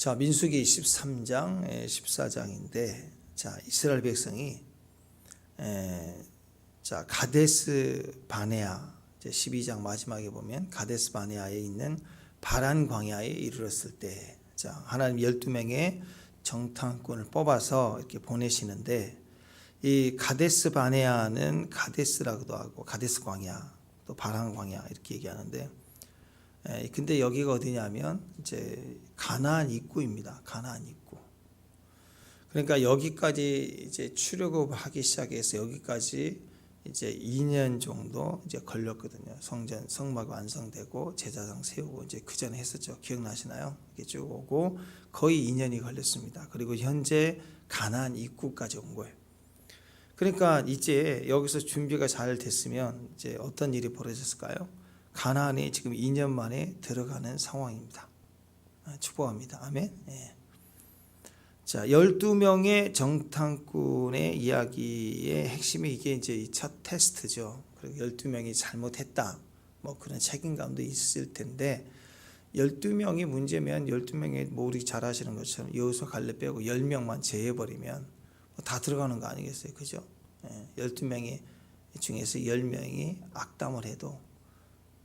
자, 민수기 13장, 14장인데, 자, 이스라엘 백성이 자, 가데스 바네아, 이제 12장 마지막에 보면 가데스 바네아에 있는 바란 광야에 이르렀을 때, 자, 하나님 12명의 정탐꾼을 뽑아서 이렇게 보내시는데, 이 가데스 바네아는 가데스라고도 하고 가데스 광야, 또 바란 광야 이렇게 얘기하는데, 근데 여기가 어디냐면 이제 가나안 입구입니다. 가나안 입구. 그러니까 여기까지 이제 출애굽을 하기 시작해서 여기까지 이제 2년 정도 이제 걸렸거든요. 성막 완성되고 제사장 세우고 이제 그 전에 했었죠. 기억나시나요? 이게 쭉 오고 거의 2년이 걸렸습니다. 그리고 현재 가나안 입구까지 온 거예요. 그러니까 이제 여기서 준비가 잘 됐으면 이제 어떤 일이 벌어졌을까요? 가나안에 지금 2년 만에 들어가는 상황입니다. 축복합니다. 아멘. 예. 자, 12명의 정탐꾼의 이야기의 핵심이 이게 이제 첫 테스트죠. 그리고 12명이 잘못했다. 뭐 그런 책임감도 있을 텐데 12명이 문제면 12명이 뭐 우리 잘 아시는 것처럼 여호수아 갈렙 빼고 10명만 제해버리면 뭐 다 들어가는 거 아니겠어요? 그죠? 예. 12명이 중에서 10명이 악담을 해도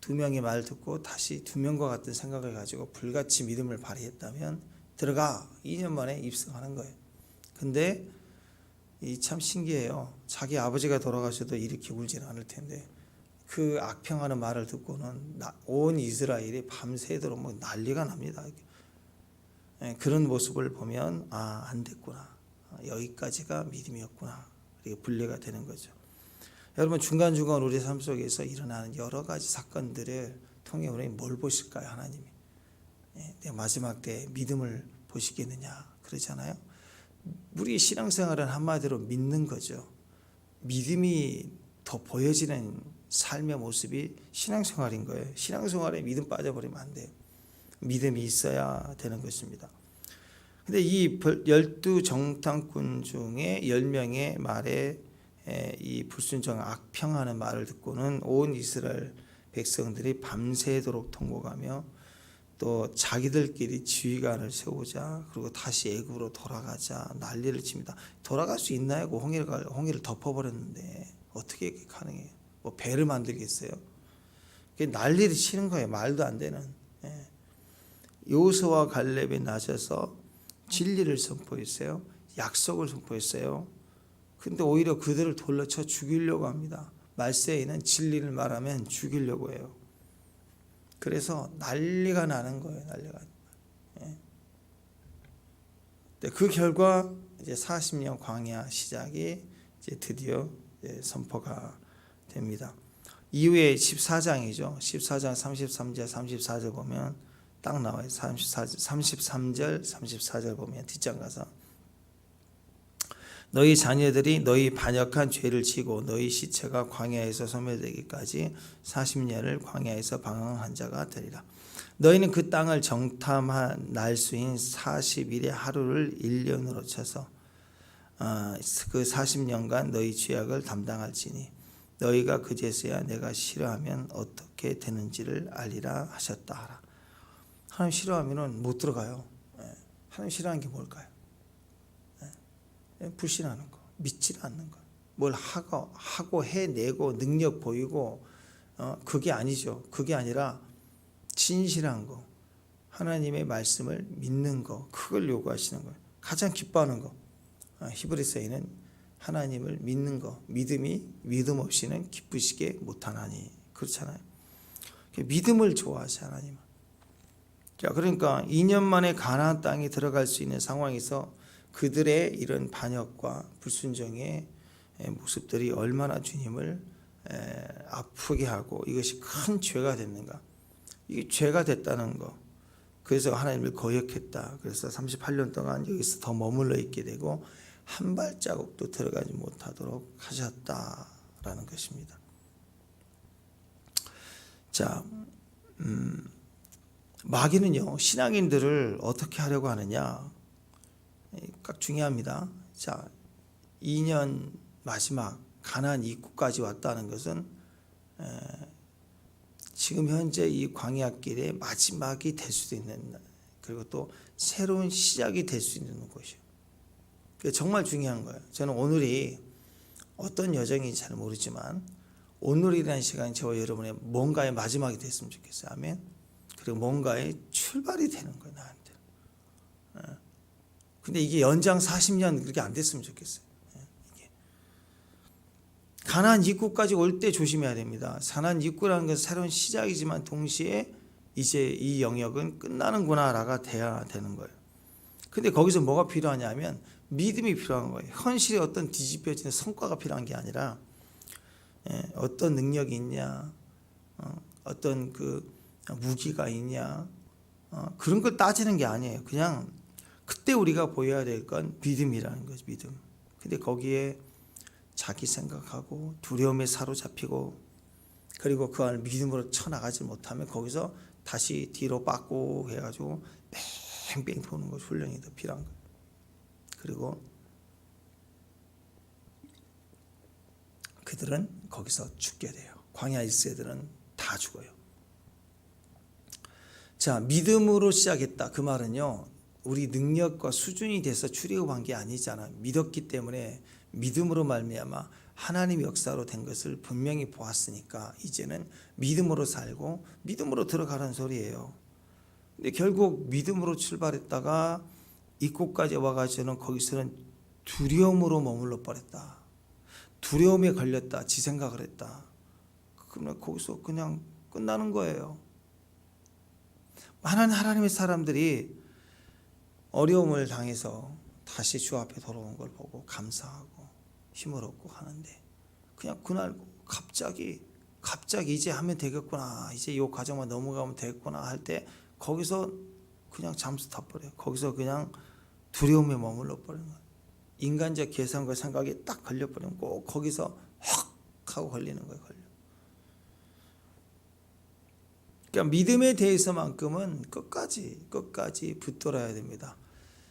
2명의 말 듣고 다시 2명과 같은 생각을 가지고 불같이 믿음을 발휘했다면 들어가 2년 만에 입성하는 거예요. 근데 이 참 신기해요. 자기 아버지가 돌아가셔도 이렇게 울지는 않을 텐데 그 악평하는 말을 듣고는 온 이스라엘이 밤새도록 뭐 난리가 납니다. 그런 모습을 보면 안 됐구나. 여기까지가 믿음이었구나. 이렇게 분류가 되는 거죠. 여러분 중간중간 우리 삶 속에서 일어나는 여러 가지 사건들을 통해 우리 뭘 보실까요? 하나님이 내 마지막 때 믿음을 보시겠느냐 그러잖아요. 우리 신앙생활은 한마디로 믿는 거죠. 믿음이 더 보여지는 삶의 모습이 신앙생활인 거예요. 신앙생활에 믿음 빠져버리면 안 돼요. 믿음이 있어야 되는 것입니다. 근데 이 12 정탐꾼 중에 10명의 말에 이 불순종 악평하는 말을 듣고는 온 이스라엘 백성들이 밤새도록 통곡하며 또 자기들끼리 지휘관을 세우자 그리고 다시 애굽으로 돌아가자 난리를 칩니다. 돌아갈 수 있나요? 홍해를 덮어버렸는데 어떻게 가능해요? 뭐 배를 만들겠어요? 난리를 치는 거예요. 말도 안 되는. 여호수아와 갈렙에 나서서 진리를 선포했어요. 약속을 선포했어요. 근데 오히려 그들을 돌려쳐 죽이려고 합니다. 말세에는 진리를 말하면 죽이려고 해요. 그래서 난리가 나는 거예요. 난리가. 그 결과 이제 40년 광야 시작이 이제 드디어 이제 선포가 됩니다. 이후에 14장이죠. 14장 33절, 34절 보면 딱 나와요. 33절, 34절 보면 뒷장 가서 너희 자녀들이 너희 반역한 죄를 지고 너희 시체가 광야에서 소멸되기까지 40년을 광야에서 방황한 자가 되리라. 너희는 그 땅을 정탐한 날수인 40일의 하루를 1년으로 쳐서 그 40년간 너희 죄악을 담당할지니 너희가 그제서야 내가 싫어하면 어떻게 되는지를 알리라 하셨다 하라. 하나님 싫어하면 못 들어가요. 하나님 싫어하는 게 뭘까요? 불신하는 거, 믿지 않는 거, 뭘 하고 해내고 능력 보이고 그게 아니죠. 그게 아니라 진실한 거, 하나님의 말씀을 믿는 거, 그걸 요구하시는 거예요. 가장 기뻐하는 거. 히브리서에는 하나님을 믿는 거, 믿음 없이는 기쁘시게 못하나니 그렇잖아요. 믿음을 좋아하시 하나님은. 자, 그러니까 2년 만에 가나안 땅에 들어갈 수 있는 상황에서 그들의 이런 반역과 불순종의 모습들이 얼마나 주님을 아프게 하고 이것이 큰 죄가 됐는가. 이게 죄가 됐다는 거. 그래서 하나님을 거역했다. 그래서 38년 동안 여기서 더 머물러 있게 되고 한 발자국도 들어가지 못하도록 하셨다라는 것입니다. 자, 마귀는요 신앙인들을 어떻게 하려고 하느냐. 각 중요합니다. 자, 2년 마지막 가나안 입구까지 왔다는 것은 지금 현재 이 광야길의 마지막이 될 수도 있는 그리고 또 새로운 시작이 될 수 있는 곳이에요. 그게 정말 중요한 거예요. 저는 오늘이 어떤 여정인지 잘 모르지만 오늘이라는 시간이 저와 여러분의 뭔가의 마지막이 됐으면 좋겠어요. 아멘. 그리고 뭔가의 출발이 되는 거예요, 나한테. 근데 이게 연장 40년 그렇게 안 됐으면 좋겠어요. 가나안 입구까지 올 때 조심해야 됩니다. 가나안 입구라는 것은 새로운 시작이지만 동시에 이제 이 영역은 끝나는구나라가 돼야 되는 거예요. 근데 거기서 뭐가 필요하냐면 믿음이 필요한 거예요. 현실에 어떤 뒤집혀지는 성과가 필요한 게 아니라 어떤 능력이 있냐, 어떤 그 무기가 있냐, 그런 걸 따지는 게 아니에요. 그냥 그때 우리가 보여야 될 건 믿음이라는 거죠. 믿음. 근데 거기에 자기 생각하고 두려움에 사로잡히고 그리고 그 안을 믿음으로 쳐나가지 못하면 거기서 다시 뒤로 빠꾸 해가지고 뺑뺑 도는 것 훈련이 더 필요한 거예요. 그리고 그들은 거기서 죽게 돼요. 광야 1세들은 다 죽어요. 자, 믿음으로 시작했다. 그 말은요, 우리 능력과 수준이 돼서 출애굽한 게 아니잖아. 믿었기 때문에 믿음으로 말미암아 하나님의 역사로 된 것을 분명히 보았으니까 이제는 믿음으로 살고 믿음으로 들어가라는 소리예요. 근데 결국 믿음으로 출발했다가 이곳까지 와가지고는 거기서는 두려움으로 머물러 버렸다. 두려움에 걸렸다. 지 생각을 했다. 그러면 거기서 그냥 끝나는 거예요. 많은 하나님의 사람들이 어려움을 당해서 다시 주 앞에 돌아온 걸 보고 감사하고 힘을 얻고 하는데 그냥 그날 갑자기 이제 하면 되겠구나, 이제 이 과정만 넘어가면 되겠구나 할 때 거기서 그냥 잠수 타버려요. 거기서 그냥 두려움에 머물러 버리는 거예요. 인간적 계산과 생각이 딱 걸려버리면 꼭 거기서 확 하고 걸리는 거예요. 그러니까 믿음에 대해서만큼은 끝까지 붙들어야 됩니다.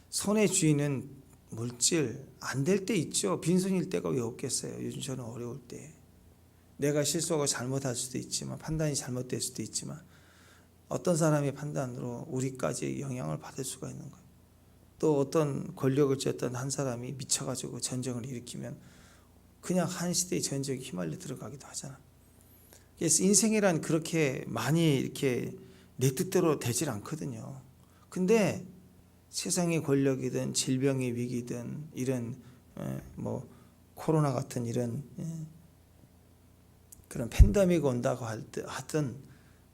손에 쥐는 물질 안 될 때 있죠. 빈손일 때가 왜 없겠어요. 요즘 저는 어려울 때 내가 실수하고 잘못할 수도 있지만 판단이 잘못될 수도 있지만 어떤 사람의 판단으로 우리까지 영향을 받을 수가 있는 거예요. 또 어떤 권력을 쥐었던 한 사람이 미쳐가지고 전쟁을 일으키면 그냥 한 시대의 전쟁에 휘말려 들어가기도 하잖아. 그래서 인생이란 그렇게 많이 이렇게 내 뜻대로 되질 않거든요. 근데 세상의 권력이든 질병의 위기든 이런 뭐 코로나 같은 이런 그런 팬데믹이 온다고 하든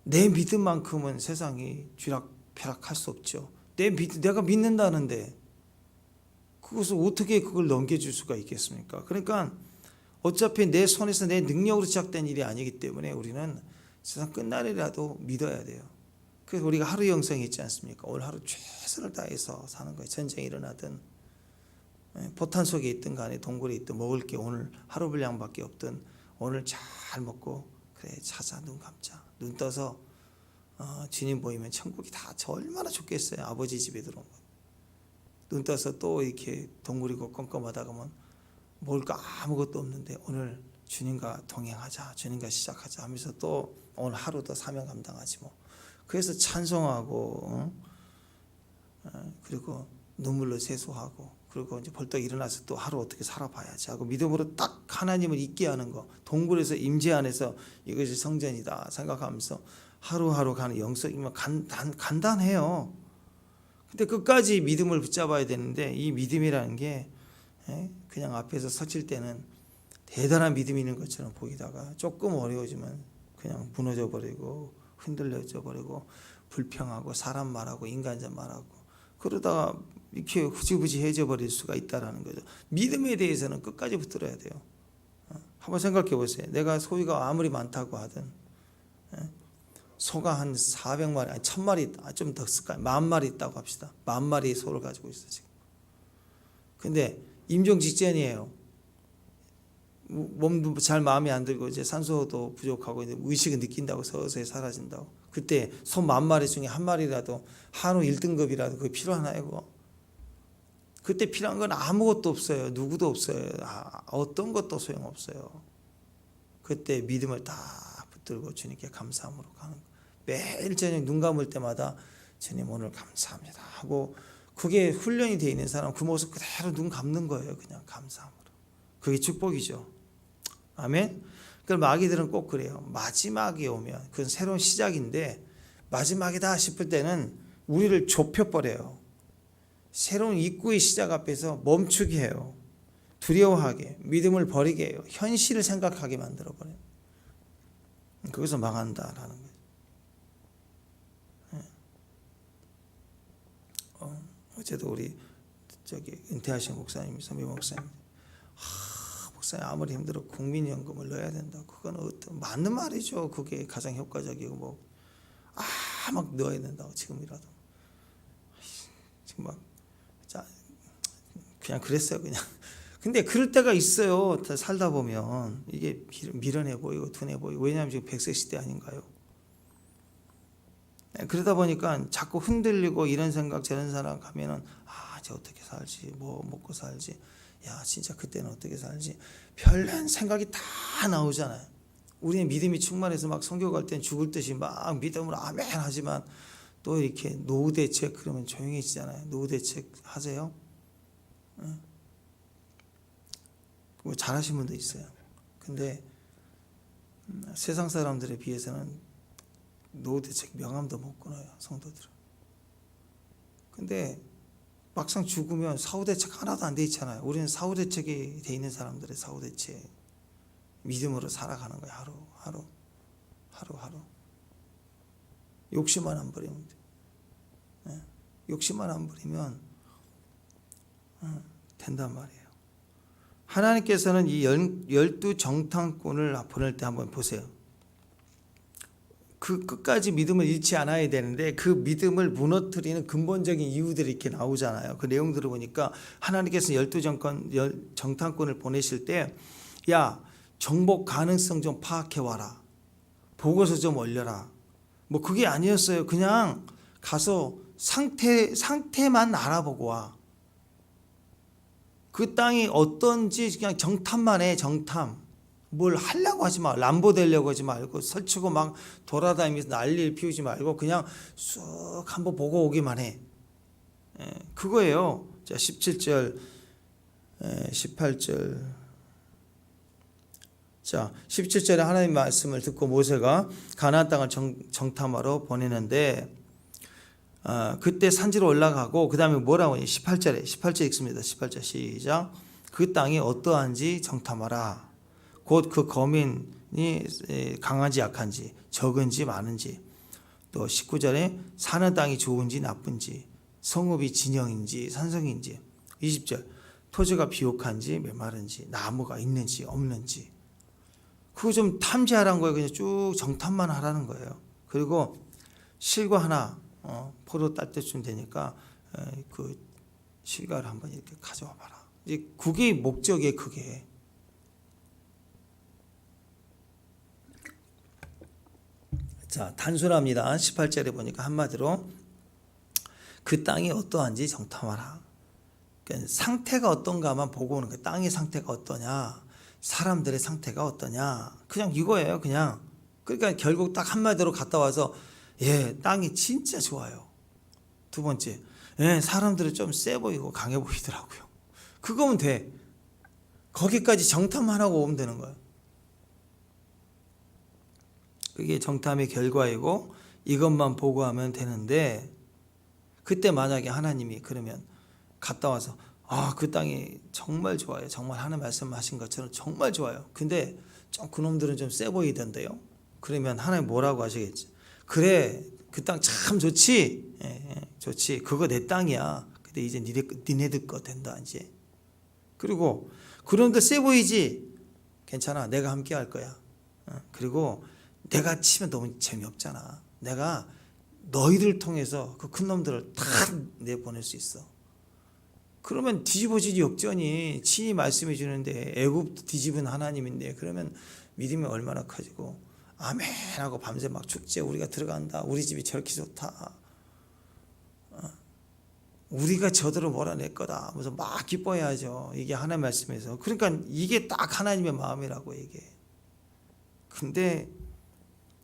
내 믿음만큼은 세상이 쥐락펴락할 수 없죠. 내가 믿는다는데 그것을 어떻게 그걸 넘겨줄 수가 있겠습니까? 그러니까 어차피 내 손에서 내 능력으로 시작된 일이 아니기 때문에 우리는 세상 끝날이라도 믿어야 돼요. 그래서 우리가 하루 영성이 있지 않습니까? 오늘 하루 최선을 다해서 사는 거예요. 전쟁이 일어나든 포탄 속에 있든 간에 동굴에 있든 먹을 게 오늘 하루 분량밖에 없든 오늘 잘 먹고 그래 자자 눈 감자 눈 떠서 주님 보이면 천국이 다 저 얼마나 좋겠어요. 아버지 집에 들어온 거. 눈 떠서 또 이렇게 동굴이고 껌껌하다 보면 먹을 거 아무것도 없는데 오늘 주님과 동행하자, 주님과 시작하자 하면서 또 오늘 하루 더 사명 감당하지 뭐. 그래서 찬송하고 그리고 눈물로 세수하고 그리고 이제 벌떡 일어나서 또 하루 어떻게 살아봐야지 하고 믿음으로 딱 하나님을 잊게 하는 거. 동굴에서 임재 안에서 이것이 성전이다 생각하면서 하루하루 가는 영성이면 간단해요. 근데 끝까지 믿음을 붙잡아야 되는데 이 믿음이라는 게 그냥 앞에서 서칠 때는 대단한 믿음이 있는 것처럼 보이다가 조금 어려워지면 그냥 무너져 버리고 흔들려져 버리고 불평하고 사람 말하고 인간적 말하고 그러다가 이렇게 흐지부지해져 버릴 수가 있다라는 거죠. 믿음에 대해서는 끝까지 붙들어야 돼요. 한번 생각해 보세요. 내가 소유가 아무리 많다고 하든 소가 한 400마리, 아니 1000마리, 좀 더 쓸까요? 10,000마리 있다고 합시다. 10,000마리의 소를 가지고 있어 지금. 근데 임종 직전이에요. 몸도 잘 마음에 안 들고 이제 산소도 부족하고 이제 의식을 느낀다고 서서히 사라진다고. 그때 소 10,000마리 중에 한 마리라도 한우 1등급이라도 그게 필요하나요? 그거? 그때 필요한 건 아무것도 없어요. 누구도 없어요. 어떤 것도 소용없어요. 그때 믿음을 다 붙들고 주님께 감사함으로 가는 거예요. 매일 저녁 눈 감을 때마다 주님 오늘 감사합니다 하고 그게 훈련이 되어 있는 사람 그 모습 그대로 눈 감는 거예요. 그냥 감사함으로. 그게 축복이죠. 아멘. 그 마귀들은 꼭 그래요. 마지막에 오면 그건 새로운 시작인데 마지막이다 싶을 때는 우리를 좁혀버려요. 새로운 입구의 시작 앞에서 멈추게 해요. 두려워하게, 믿음을 버리게 해요. 현실을 생각하게 만들어버려요. 거기서 망한다라는 거예요. 어제도 우리 은퇴하신 목사님, 선배 목사님, 목사님 아무리 힘들어 국민연금을 넣어야 된다. 그건 맞는 말이죠. 그게 가장 효과적이고 막 넣어야 된다고 지금이라도. 지금 그냥 그랬어요. 그냥. 근데 그럴 때가 있어요. 살다 보면 이게 미련해 보이고 둔해 보이고. 왜냐하면 지금 100세 시대 아닌가요? 그러다 보니까 자꾸 흔들리고 이런 생각 저런 생각 하면은 쟤 어떻게 살지, 뭐 먹고 살지, 야 진짜 그때는 어떻게 살지, 별난 생각이 다 나오잖아요. 우리는 믿음이 충만해서 막 선교 갈 땐 죽을 듯이 막 믿음으로 아멘 하지만 또 이렇게 노후 대책 그러면 조용해지잖아요. 노후 대책 하세요? 뭐 잘하신 분도 있어요. 근데 세상 사람들에 비해서는 노후 대책 명함도 못 끊어요. 성도들은. 근데 막상 죽으면 사후 대책 하나도 안 돼 있잖아요. 우리는 사후 대책이 돼 있는 사람들의 사후 대책 믿음으로 살아가는 거예요. 하루. 욕심만 안 버리면 돼. 욕심만 안 버리면 된단 말이에요. 하나님께서는 이 12 정탐꾼을 보낼 때 한번 보세요. 그 끝까지 믿음을 잃지 않아야 되는데 그 믿음을 무너뜨리는 근본적인 이유들이 이렇게 나오잖아요. 그 내용들을 보니까 하나님께서 12 정탐꾼을 보내실 때 야 정복 가능성 좀 파악해 와라. 보고서 좀 올려라. 뭐 그게 아니었어요. 그냥 가서 상태만 알아보고 와. 그 땅이 어떤지 그냥 정탐만 해. 정탐. 뭘 하려고 하지 마. 람보 되려고 하지 말고 설치고 막 돌아다니면서 난리를 피우지 말고 그냥 쑥 한번 보고 오기만 해. 그거예요. 자, 17절, 18절. 자, 17절에 하나님 말씀을 듣고 모세가 가나안 땅을 정탐하러 보내는데 그때 산지로 올라가고 그 다음에 뭐라고 하니? 18절 읽습니다. 18절 시작. 그 땅이 어떠한지 정탐하라. 곧 그 거민이 강한지 약한지 적은지 많은지. 또 19절에 사는 땅이 좋은지 나쁜지 성읍이 진영인지 산성인지. 20절 토지가 비옥한지 메마른지 나무가 있는지 없는지. 그거 좀 탐지하라는 거예요. 그냥 쭉 정탐만 하라는 거예요. 그리고 실과 하나 포도 딸 때쯤 되니까 그 실과를 한번 이렇게 가져와 봐라. 이제 그게 목적이에요. 그게. 자, 단순합니다. 18절에 보니까 한마디로 그 땅이 어떠한지 정탐하라. 그러니까 상태가 어떤가만 보고 오는 거예요. 땅의 상태가 어떠냐, 사람들의 상태가 어떠냐, 그냥 이거예요. 그냥. 그러니까 결국 딱 한마디로 갔다 와서 땅이 진짜 좋아요. 두 번째, 사람들은 좀 세 보이고 강해 보이더라고요. 그거면 돼. 거기까지 정탐만 하고 오면 되는 거예요. 그게 정탐의 결과이고 이것만 보고하면 되는데 그때 만약에 하나님이 그러면 갔다 와서 그 땅이 정말 좋아요. 정말 하나님 말씀하신 것처럼 정말 좋아요. 근데 좀 그놈들은 좀 세 보이던데요. 그러면 하나님 뭐라고 하시겠지? 그래, 그 땅 참 좋지. 좋지. 그거 내 땅이야. 근데 이제 니네들 거 된다 이제. 그리고 그놈들 세 보이지? 괜찮아. 내가 함께 할 거야. 그리고 내가 치면 너무 재미없잖아. 내가 너희들 통해서 그 큰 놈들을 다 내보낼 수 있어. 그러면 뒤집어지지 역전이. 친히 말씀해 주는데 애굽 뒤집은 하나님인데 그러면 믿음이 얼마나 커지고 아멘 하고 밤새 막 축제 우리가 들어간다. 우리 집이 저렇게 좋다. 우리가 저들을 몰아낼 거다. 무슨 막 기뻐해야죠. 이게 하나님 말씀에서. 그러니까 이게 딱 하나님의 마음이라고 이게. 근데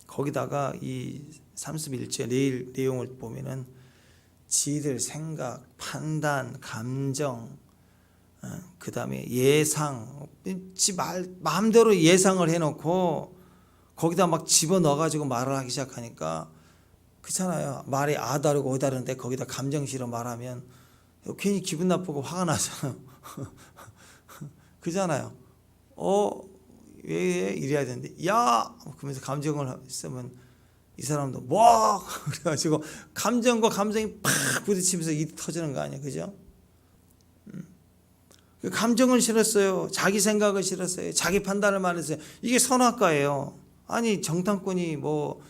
거기다가 이 31절 내용을 보면은 지들 생각, 판단, 감정, 그 다음에 예상, 마음대로 예상을 해놓고 거기다 막 집어넣어가지고 말을 하기 시작하니까 그렇잖아요. 말이 다르고 오 다른데 거기다 감정 실어 말하면 괜히 기분 나쁘고 화가 나잖아요. 그잖아요. 왜 이래야 되는데 야 그러면서 감정을 쓰면 이 사람도 뭐 그래가지고 감정과 감정이 팍 부딪히면서 이 터지는 거 아니야, 그죠? 감정을 실었어요. 자기 생각을 실었어요. 자기 판단을 말했어요. 이게 선악과예요. 아니 정탐꾼이 뭐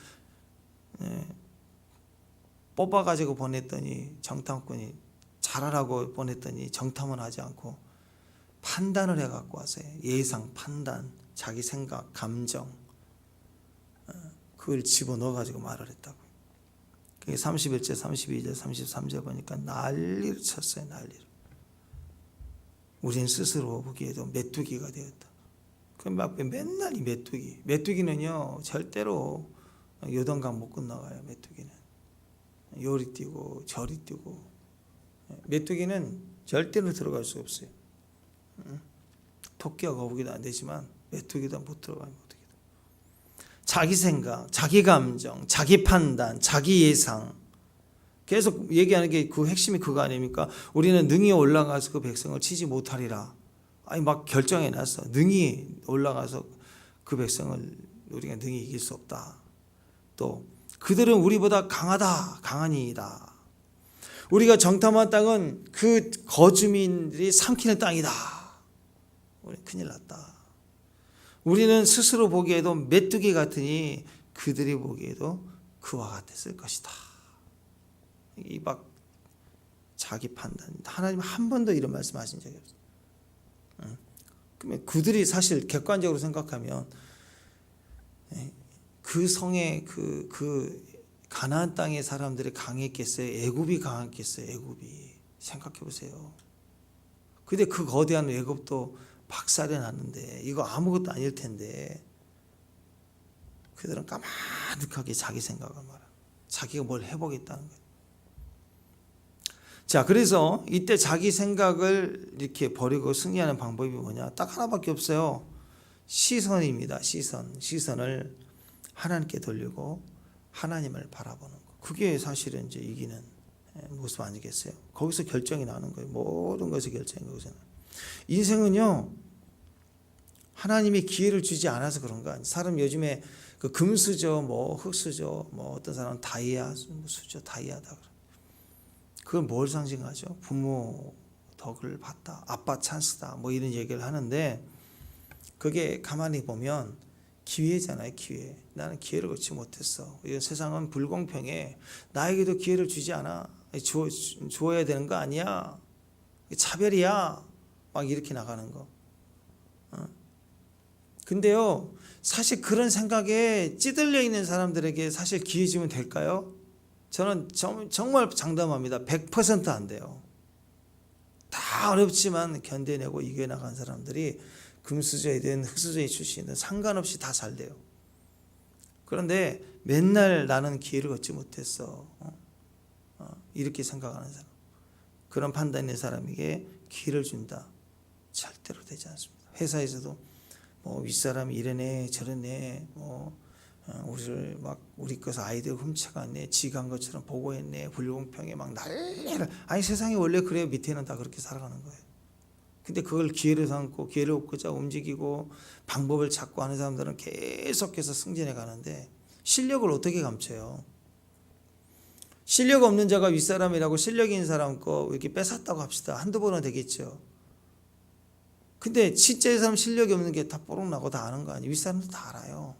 뽑아가지고 보냈더니 정탐꾼이 잘하라고 보냈더니 정탐은 하지 않고 판단을 해갖고 왔어요. 예상, 판단, 자기 생각, 감정 그걸 집어넣어가지고 말을 했다고요. 그게 31절, 32절, 33절 보니까 난리를 쳤어요. 난리를. 우린 스스로 보기에도 메뚜기가 되었다. 그럼 맨날 이 메뚜기는요 절대로 요단강 못 건너가요. 메뚜기는 요리 뛰고 저리 뛰고 메뚜기는 절대로 들어갈 수 없어요. 토끼와 거북이도 안 되지만 메뚜기도 못 들어가요. 메뚜기도. 자기 생각, 자기 감정, 자기 판단, 자기 예상 계속 얘기하는 게 그 핵심이 그거 아닙니까? 우리는 능히 올라가서 그 백성을 치지 못하리라. 아니 막 결정해 놨어. 능히 올라가서 그 백성을 우리가 능히 이길 수 없다. 또 그들은 우리보다 강하니이다. 우리가 정탐한 땅은 그 거주민들이 삼키는 땅이다. 우리 큰일 났다. 우리는 스스로 보기에도 메뚜기 같으니 그들이 보기에도 그와 같았을 것이다. 이 막 자기 판단. 하나님 한 번도 이런 말씀하신 적이 없어요. 그러면 그들이 사실 객관적으로 생각하면 그 성의 그 가나안 땅의 사람들이 강했겠어요? 애굽이 강했겠어요? 애굽이 생각해 보세요. 근데 그 거대한 애굽도 박살이 났는데 이거 아무것도 아닐 텐데 그들은 까마득하게 자기 생각을 말하고 자기가 뭘 해보겠다는 거예요. 자, 그래서 이때 자기 생각을 이렇게 버리고 승리하는 방법이 뭐냐? 딱 하나밖에 없어요. 시선입니다. 시선을 하나님께 돌리고 하나님을 바라보는 거. 그게 사실은 이제 이기는 모습 아니겠어요? 거기서 결정이 나는 거예요. 모든 것이 결정이 거기서는. 인생은요, 하나님이 기회를 주지 않아서 그런 거 아니에요. 사람 요즘에 그 금수저, 뭐 흙수저, 뭐 어떤 사람은 다이아 수저, 다이아다 그래. 그건 뭘 상징하죠? 부모 덕을 봤다, 아빠 찬스다, 뭐 이런 얘기를 하는데 그게 가만히 보면 기회잖아요, 기회. 나는 기회를 얻지 못했어. 이 세상은 불공평해. 나에게도 기회를 주지 않아. 주어야 되는 거 아니야. 차별이야. 막 이렇게 나가는 거. 근데요, 사실 그런 생각에 찌들려 있는 사람들에게 사실 기회 주면 될까요? 저는 정말 장담합니다. 100% 안 돼요. 다 어렵지만 견뎌내고 이겨나간 사람들이 금수저이든 흙수저의 출신이든 상관없이 다 잘 돼요. 그런데 맨날 나는 기회를 얻지 못했어. 이렇게 생각하는 사람. 그런 판단 있는 사람에게 기회를 준다. 절대로 되지 않습니다. 회사에서도 뭐 윗사람이 이러네 저러네 우리를 막 우리 것을 아이들 훔쳐갔네 지간 것처럼 보고했네 불공평해 막 난리를. 아니 세상이 원래 그래요. 밑에는 다 그렇게 살아가는 거예요. 근데 그걸 기회를 삼고 기회를 얻고자 움직이고 방법을 찾고 하는 사람들은 계속해서 승진해 가는데 실력을 어떻게 감춰요? 실력 없는 자가 윗사람이라고 실력 있는 사람 거 이렇게 뺏었다고 합시다. 한두 번은 되겠죠. 근데 진짜 이 사람 실력이 없는 게 다 뽀록나고 다 아는 거 아니에요? 윗사람도 다 알아요.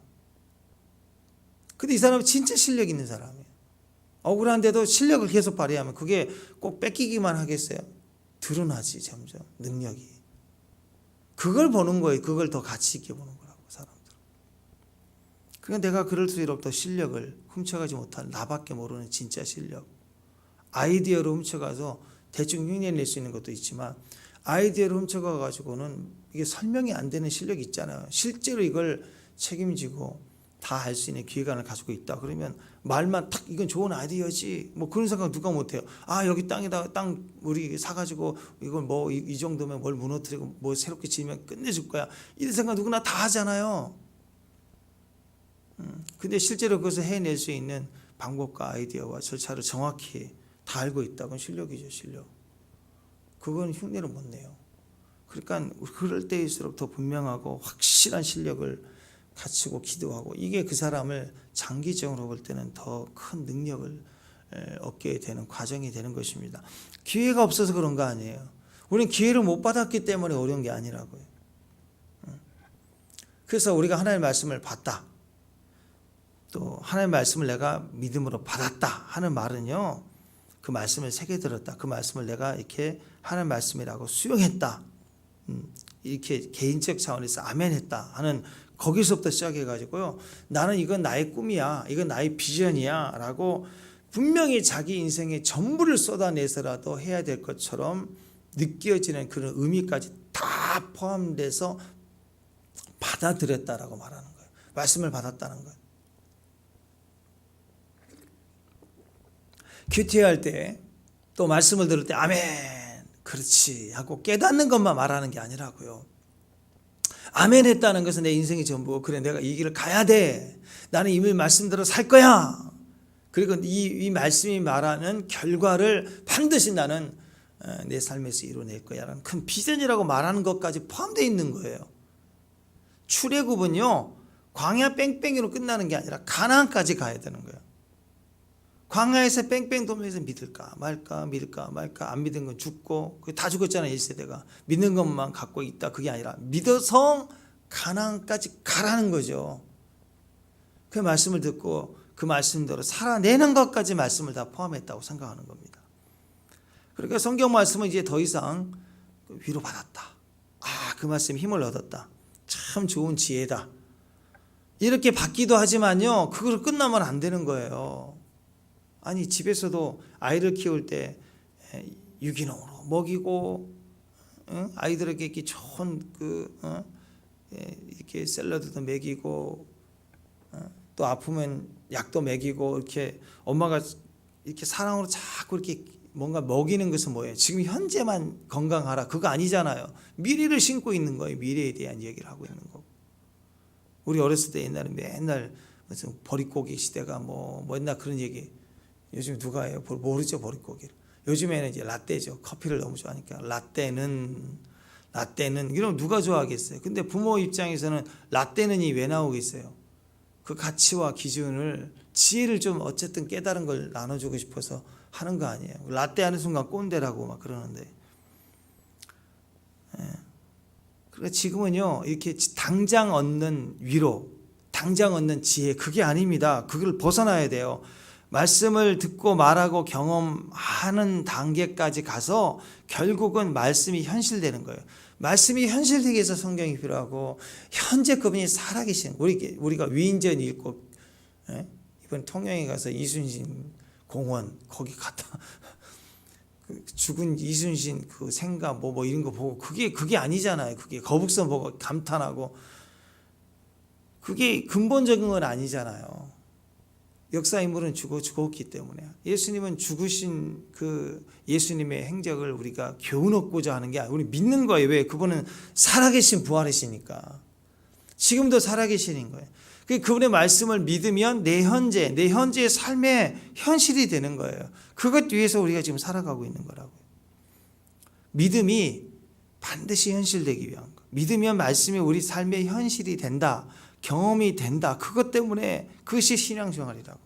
근데 이 사람은 진짜 실력 있는 사람이에요. 억울한데도 실력을 계속 발휘하면 그게 꼭 뺏기기만 하겠어요? 드러나지 점점 능력이. 그걸 보는 거예요. 그걸 더 가치 있게 보는 거라고 사람들은. 그러니까 내가 그럴 수록 더 실력을 훔쳐가지 못한 나밖에 모르는 진짜 실력. 아이디어로 훔쳐가서 대충 흉내낼 수 있는 것도 있지만 아이디어를 훔쳐가 가지고는 이게 설명이 안 되는 실력이 있잖아요. 실제로 이걸 책임지고 다 할 수 있는 기획안을 가지고 있다. 그러면 말만 탁 이건 좋은 아이디어지. 뭐 그런 생각 누가 못해요. 아 여기 땅에다가 땅 우리 사가지고 이걸 뭐 이 정도면 뭘 무너뜨리고 뭐 새롭게 지으면 끝내줄 거야. 이런 생각 누구나 다 하잖아요. 근데 실제로 그것을 해낼 수 있는 방법과 아이디어와 절차를 정확히 다 알고 있다. 그건 실력이죠, 실력. 그건 흉내를 못 내요. 그러니까 그럴 때일수록 더 분명하고 확실한 실력을 갖추고 기도하고 이게 그 사람을 장기적으로 볼 때는 더 큰 능력을 얻게 되는 과정이 되는 것입니다. 기회가 없어서 그런 거 아니에요. 우리는 기회를 못 받았기 때문에 어려운 게 아니라고요. 그래서 우리가 하나님의 말씀을 받다. 또 하나님의 말씀을 내가 믿음으로 받았다 하는 말은요. 그 말씀을 새겨들었다. 그 말씀을 내가 이렇게 하나님의 말씀이라고 수용했다. 이렇게 개인적 차원에서 아멘했다 하는 거기서부터 시작해가지고요. 나는 이건 나의 꿈이야. 이건 나의 비전이야. 라고 분명히 자기 인생의 전부를 쏟아내서라도 해야 될 것처럼 느껴지는 그런 의미까지 다 포함돼서 받아들였다라고 말하는 거예요. 말씀을 받았다는 거예요. 큐티할 때 또 말씀을 들을 때 아멘 그렇지 하고 깨닫는 것만 말하는 게 아니라고요. 아멘 했다는 것은 내 인생의 전부고 그래 내가 이 길을 가야 돼. 나는 이미 말씀대로 살 거야. 그리고 이 말씀이 말하는 결과를 반드시 나는 내 삶에서 이뤄낼 거야 라는 큰 비전이라고 말하는 것까지 포함되어 있는 거예요. 출애굽은요 광야 뺑뺑이로 끝나는 게 아니라 가나안까지 가야 되는 거예요. 광야에서 뺑뺑 돌면서 믿을까 말까 안 믿은 건 죽고 다 죽었잖아요. 1세대가 믿는 것만 갖고 있다 그게 아니라 믿어서 가나안까지 가라는 거죠. 그 말씀을 듣고 그 말씀대로 살아내는 것까지 말씀을 다 포함했다고 생각하는 겁니다. 그러니까 성경 말씀은 이제 더 이상 위로받았다. 그 말씀 힘을 얻었다. 참 좋은 지혜다. 이렇게 받기도 하지만요 그걸 끝나면 안 되는 거예요. 아니 집에서도 아이를 키울 때 유기농으로 먹이고 아이들에게 이렇게 좋은 이렇게 샐러드도 먹이고 또 아프면 약도 먹이고 이렇게 엄마가 이렇게 사랑으로 자꾸 이렇게 뭔가 먹이는 것은 뭐예요? 지금 현재만 건강하라 그거 아니잖아요. 미래를 심고 있는 거예요. 미래에 대한 얘기를 하고 있는 거고. 우리 어렸을 때 옛날에 맨날 무슨 보릿고기 시대가 뭐 옛날 그런 얘기. 요즘 누가 해요? 모르죠 보릿고기를. 요즘에는 이제 라떼죠. 커피를 너무 좋아하니까 라떼는 이런 누가 좋아하겠어요? 근데 부모 입장에서는 라떼는이 왜 나오겠어요? 그 가치와 기준을 지혜를 좀 어쨌든 깨달은 걸 나눠주고 싶어서 하는 거 아니에요. 라떼 하는 순간 꼰대라고 막 그러는데. 그러니까 지금은요 이렇게 당장 얻는 위로, 당장 얻는 지혜 그게 아닙니다. 그걸 벗어나야 돼요. 말씀을 듣고 말하고 경험하는 단계까지 가서 결국은 말씀이 현실되는 거예요. 말씀이 현실되기 위해서 성경이 필요하고 현재 그분이 살아계신 우리가 위인전 읽고 이번 통영에 가서 이순신 공원 거기 갔다 죽은 이순신 그 생가 뭐 이런 거 보고 그게 아니잖아요. 그게 거북선 보고 감탄하고 그게 근본적인 건 아니잖아요. 역사 인물은 죽었기 때문에 예수님은 죽으신 그 예수님의 행적을 우리가 교훈 얻고자 하는 게 아니라 우리 믿는 거예요. 왜? 그분은 살아계신 부활이시니까 지금도 살아계시는 거예요. 그분의 말씀을 믿으면 내 현재의 삶의 현실이 되는 거예요. 그것 위해서 우리가 지금 살아가고 있는 거라고요. 믿음이 반드시 현실되기 위한 거. 믿으면 말씀이 우리 삶의 현실이 된다. 경험이 된다. 그것 때문에 그것이 신앙생활이라고.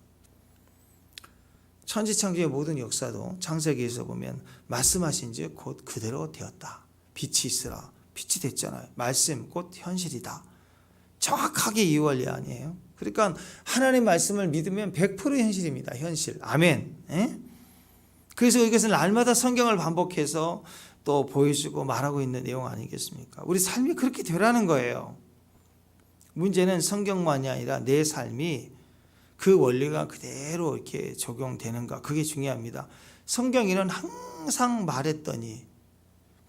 천지창조의 모든 역사도 창세기에서 보면 말씀하신 즉 곧 그대로 되었다. 빛이 있으라. 빛이 됐잖아요. 말씀 곧 현실이다. 정확하게 이 원리 아니에요. 그러니까 하나님의 말씀을 믿으면 100% 현실입니다. 현실. 아멘. 그래서 이것은 날마다 성경을 반복해서 또 보여주고 말하고 있는 내용 아니겠습니까? 우리 삶이 그렇게 되라는 거예요. 문제는 성경만이 아니라 내 삶이 그 원리가 그대로 이렇게 적용되는가 그게 중요합니다. 성경에는 항상 말했더니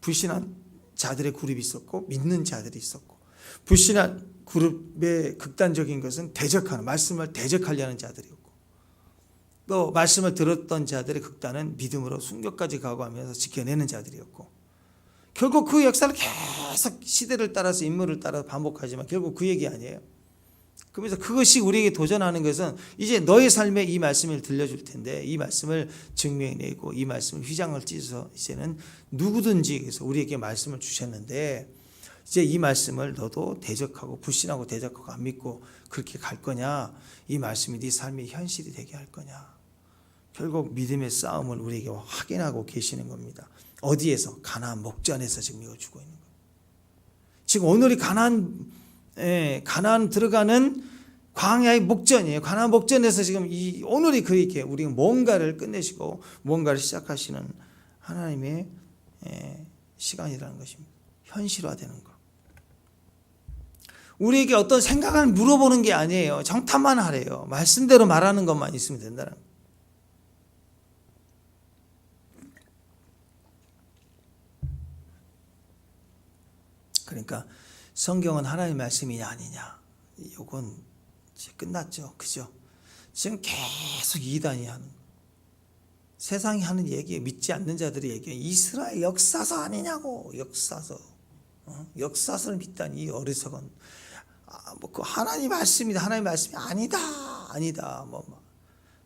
불신한 자들의 그룹이 있었고 믿는 자들이 있었고 불신한 그룹의 극단적인 것은 대적하는, 말씀을 대적하려는 자들이었고, 또 말씀을 들었던 자들의 극단은 믿음으로 순교까지 각오하면서 지켜내는 자들이었고, 결국 그 역사를 계속 시대를 따라서 인물을 따라서 반복하지만 결국 그 얘기 아니에요. 그러면서 그것이 우리에게 도전하는 것은 이제 너의 삶에 이 말씀을 들려줄 텐데 이 말씀을 증명해내고 이 말씀을 휘장을 찢어서 이제는 누구든지 그래서 우리에게 말씀을 주셨는데 이제 이 말씀을 너도 대적하고 불신하고 대적하고 안 믿고 그렇게 갈 거냐, 이 말씀이 네 삶의 현실이 되게 할 거냐. 결국 믿음의 싸움을 우리에게 확인하고 계시는 겁니다. 어디에서? 가나안 목전에서 지금 이거 주고 있는 거예요. 지금 오늘이 가나안 들어가는 광야의 목전이에요. 가나안 목전에서 지금 이 오늘이 그렇게 우리가 뭔가를 끝내시고 뭔가를 시작하시는 하나님의 시간이라는 것입니다. 현실화되는 것. 우리에게 어떤 생각을 물어보는 게 아니에요. 정탐만 하래요. 말씀대로 말하는 것만 있으면 된다는 거예요. 그러니까 성경은 하나님의 말씀이냐 아니냐, 이건 이제 끝났죠. 그죠? 지금 계속 이단이 하는, 세상이 하는 얘기에 믿지 않는 자들이 얘기해. 이스라엘 역사서 아니냐고. 역사서를 믿다니 이 어리석은. 그 하나님 말씀이다. 하나님 말씀이 아니다.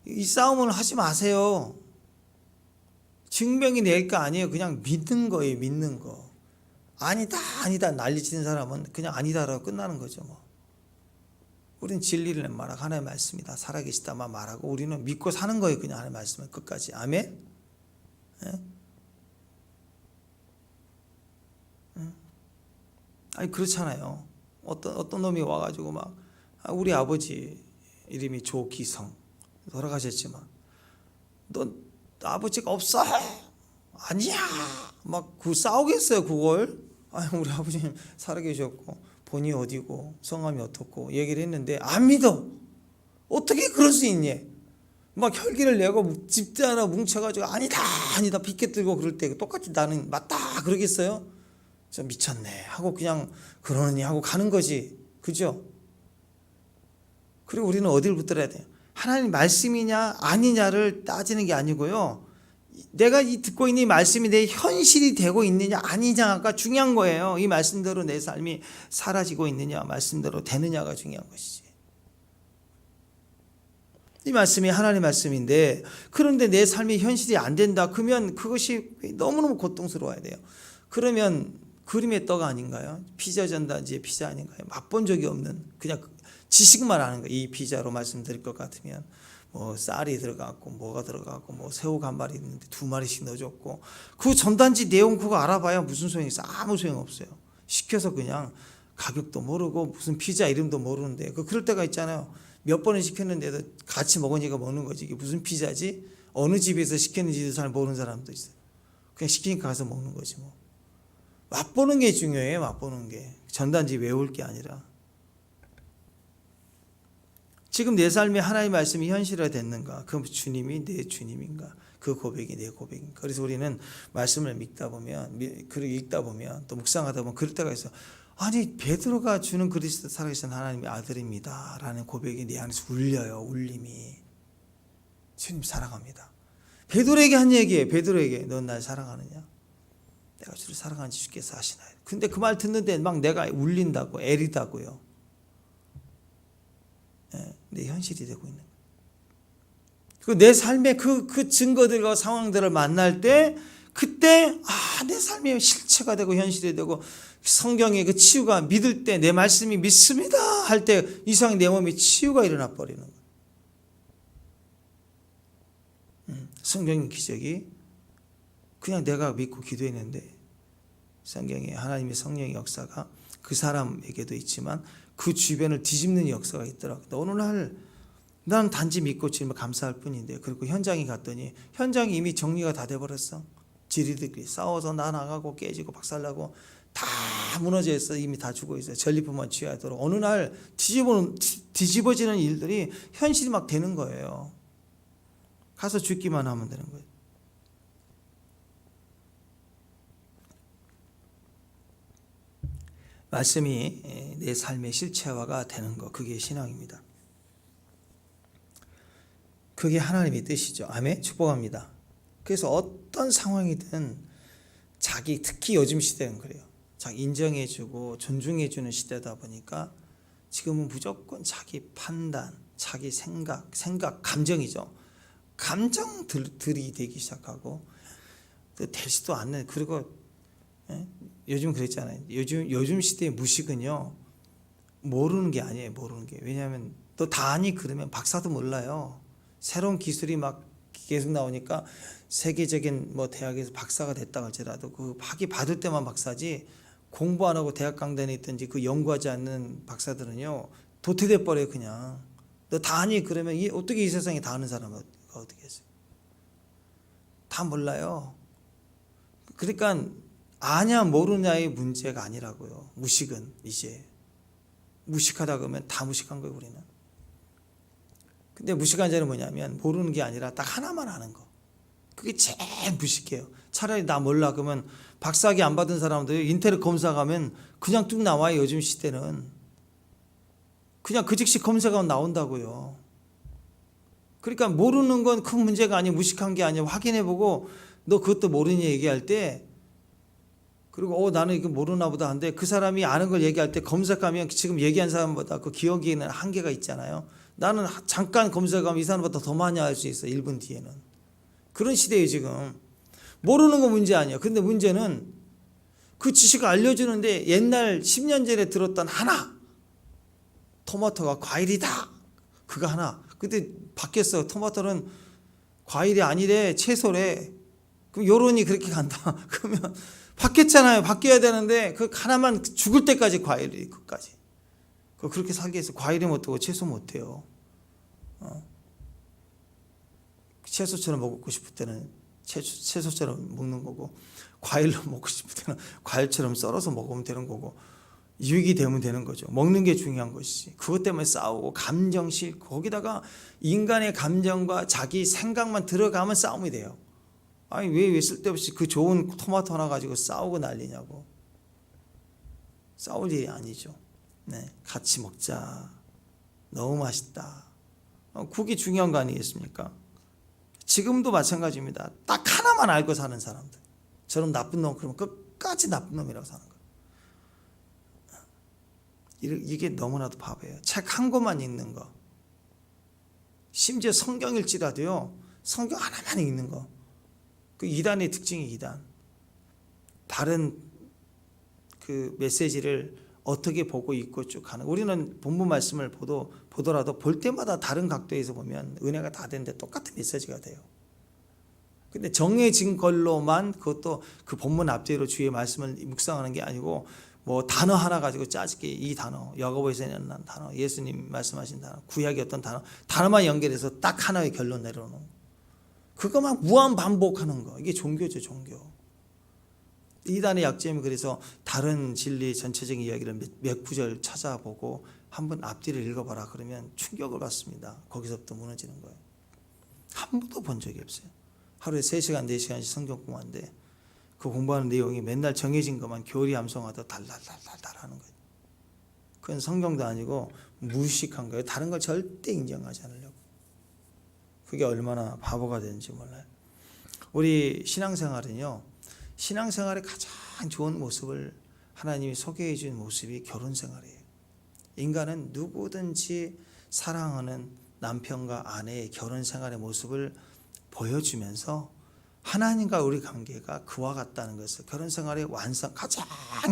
이 싸움을 하지 마세요. 증명이 낼 거 아니에요. 그냥 믿는 거예요. 믿는 거. 아니다 난리치는 사람은 그냥 아니다라고 끝나는 거죠. 우리는 진리를 말하고 하나님의 말씀이다 살아계시다만 말하고 우리는 믿고 사는 거예요. 그냥 하나님의 말씀을 끝까지. 아멘. 아니 그렇잖아요. 어떤 놈이 와가지고 막 우리 아버지 이름이 조기성 돌아가셨지만 너 아버지가 없어? 아니야. 막 싸우겠어요 그걸. 아니 우리 아버지님 살아계셨고 본이 어디고 성함이 어떻고 얘기를 했는데 안 믿어. 어떻게 그럴 수 있니? 막 혈기를 내고 집대 하나 뭉쳐가지고 아니다 빗게 들고 그럴 때 똑같이 나는 맞다 그러겠어요? 저 미쳤네 하고 그냥 그러느니 하고 가는 거지. 그죠? 그리고 우리는 어디를 붙들어야 돼요? 하나님 말씀이냐 아니냐를 따지는 게 아니고요, 내가 이 듣고 있는 이 말씀이 내 현실이 되고 있느냐 아니냐가 중요한 거예요. 이 말씀대로 내 삶이 사라지고 있느냐 말씀대로 되느냐가 중요한 것이지. 이 말씀이 하나님의 말씀인데 그런데 내 삶이 현실이 안 된다 그러면 그것이 너무너무 고통스러워야 돼요. 그러면 그림의 떡 아닌가요? 피자 전단지의 피자 아닌가요? 맛본 적이 없는 그냥 지식만 아는 거예요. 이 피자로 말씀드릴 것 같으면 쌀이 들어갔고 뭐가 들어갔고 새우가 한 마리 있는데 2마리씩 넣어줬고 그 전단지 내용 그거 알아봐야 무슨 소용이 있어? 아무 소용 없어요. 시켜서 그냥 가격도 모르고 무슨 피자 이름도 모르는데 그럴 때가 있잖아요. 몇 번을 시켰는데도 같이 먹으니까 먹는 거지. 이게 무슨 피자지? 어느 집에서 시켰는지도 잘 모르는 사람도 있어요. 그냥 시키니까 가서 먹는 거지 뭐. 맛보는 게 중요해요. 맛보는 게. 전단지 외울 게 아니라. 지금 내 삶에 하나님의 말씀이 현실화 됐는가? 그 주님이 내 주님인가? 그 고백이 내 고백인가? 그래서 우리는 말씀을 읽다 보면 또 묵상하다 보면 그럴 때가 있어. 아니 베드로가 주는 그리스도 살아계신 하나님의 아들입니다 라는 고백이 내 안에서 울려요. 울림이. 주님 사랑합니다. 베드로에게 한 얘기예요. 베드로에게 넌 날 사랑하느냐? 내가 주를 사랑하는지 주께서 아시나요? 근데 그 말 듣는데 막 내가 울린다고 애리다고요. 내 현실이 되고 있는 거예요. 내 삶의 그 증거들과 상황들을 만날 때 그때 내 삶의 실체가 되고 현실이 되고 성경의 그 치유가 믿을 때 내 말씀이 믿습니다 할 때 이상히 내 몸에 치유가 일어나 버리는 거예요. 성경의 기적이 그냥 내가 믿고 기도했는데 성경에 하나님의 성령의 역사가 그 사람에게도 있지만 그 주변을 뒤집는 역사가 있더라고요. 어느 날 나는 단지 믿고 주님을 감사할 뿐인데 그리고 현장에 갔더니 현장이 이미 정리가 다 돼버렸어. 지리들끼리 싸워서 나가고 깨지고 박살나고 다 무너져 있어. 이미 다 죽어 있어요. 전리품만 취하도록. 어느 날 뒤집어지는 일들이 현실이 막 되는 거예요. 가서 죽기만 하면 되는 거예요. 말씀이 내 삶의 실체화가 되는 것, 그게 신앙입니다. 그게 하나님의 뜻이죠. 아멘. 축복합니다. 그래서 어떤 상황이든 자기, 특히 요즘 시대는 그래요. 자기 인정해주고 존중해주는 시대다 보니까 지금은 무조건 자기 판단, 자기 생각, 감정이죠. 감정들이 되기 시작하고 되지도 않는. 그리고 요즘 그랬잖아요. 요즘 시대의 무식은요, 모르는 게 아니에요. 모르는 게. 왜냐하면 또 다 아니 그러면 박사도 몰라요. 새로운 기술이 막 계속 나오니까 세계적인 뭐 대학에서 박사가 됐다 할지라도 그 학위 받을 때만 박사지, 공부 안 하고 대학 강단에 있든지 그 연구하지 않는 박사들은요 도태돼 버려요. 그냥 너 다 아니 그러면 어떻게 이 세상에 다 아는 사람은 어떻게 했어요? 다 몰라요. 그러니까 아냐 모르냐의 문제가 아니라고요. 무식은 이제 무식하다 그러면 다 무식한 거예요. 우리는. 근데 무식한 자는 뭐냐면 모르는 게 아니라 딱 하나만 아는 거. 그게 제일 무식해요. 차라리 나 몰라 그러면 박사학위 안 받은 사람들 인터넷 검사하면 그냥 뚝 나와요. 요즘 시대는 그냥 그 즉시 검색하면 나온다고요. 그러니까 모르는 건 큰 문제가 아니고 무식한 게 아니고 확인해보고 너 그것도 모르니 얘기할 때, 그리고 나는 이거 모르나 보다 한데 그 사람이 아는 걸 얘기할 때 검색하면 지금 얘기한 사람보다 그 기억에는 한계가 있잖아요. 나는 잠깐 검색하면 이 사람보다 더 많이 알 수 있어. 1분 뒤에는. 그런 시대에 지금 모르는 거 문제 아니야. 근데 문제는 그 지식을 알려주는데 옛날 10년 전에 들었던 하나, 토마토가 과일이다, 그거 하나. 근데 바뀌었어. 토마토는 과일이 아니래, 채소래. 그럼 여론이 그렇게 간다. 그러면 바뀌었잖아요. 바뀌어야 되는데 그 하나만 죽을 때까지 과일이, 그까지. 그렇게 살게 해서 과일이 못하고 채소 못해요. 채소처럼 먹고 싶을 때는 채소처럼 먹는 거고, 과일로 먹고 싶을 때는 과일처럼 썰어서 먹으면 되는 거고, 유익이 되면 되는 거죠. 먹는 게 중요한 것이지. 그것 때문에 싸우고 감정 싫고, 거기다가 인간의 감정과 자기 생각만 들어가면 싸움이 돼요. 아니 왜 쓸데없이 그 좋은 토마토 하나 가지고 싸우고 난리냐고. 싸울 일이 아니죠. 네, 같이 먹자. 너무 맛있다. 국이 중요한 거 아니겠습니까? 지금도 마찬가지입니다. 딱 하나만 알고 사는 사람들. 저런 나쁜 놈, 그러면 끝까지 나쁜 놈이라고 사는 거예요. 이게 너무나도 바보예요. 책 한 권만 읽는 거. 심지어 성경일지라도요, 성경 하나만 읽는 거. 그 이단의 특징이 이단. 다른 그 메시지를 어떻게 보고 읽고 쭉 가는. 우리는 본문 말씀을 보더라도 볼 때마다 다른 각도에서 보면 은혜가 다 되는데 똑같은 메시지가 돼요. 근데 정해진 걸로만, 그것도 그 본문 앞뒤로 주의 말씀을 묵상하는 게 아니고 뭐 단어 하나 가지고 짜집게, 이 단어, 야고보에서 난 단어, 예수님 말씀하신 단어, 구약의 어떤 단어만 연결해서 딱 하나의 결론 내려놓는 거. 그거만 무한 반복하는 거. 이게 종교죠, 종교. 이단의 약점이 그래서 다른 진리 전체적인 이야기를 몇 구절 찾아보고 한번 앞뒤를 읽어봐라 그러면 충격을 받습니다. 거기서부터 무너지는 거예요. 한 번도 본 적이 없어요. 하루에 3시간, 4시간씩 성경 공부하는데 그 공부하는 내용이 맨날 정해진 것만 교리 암송하다 달달달달 하는 거예요. 그건 성경도 아니고 무식한 거예요. 다른 걸 절대 인정하지 않으려고. 그게 얼마나 바보가 되는지 몰라요. 우리 신앙생활은요, 신앙생활의 가장 좋은 모습을 하나님이 소개해 준 모습이 결혼생활이에요. 인간은 누구든지 사랑하는 남편과 아내의 결혼생활의 모습을 보여주면서 하나님과 우리 관계가 그와 같다는 것을, 결혼생활의 완성, 가장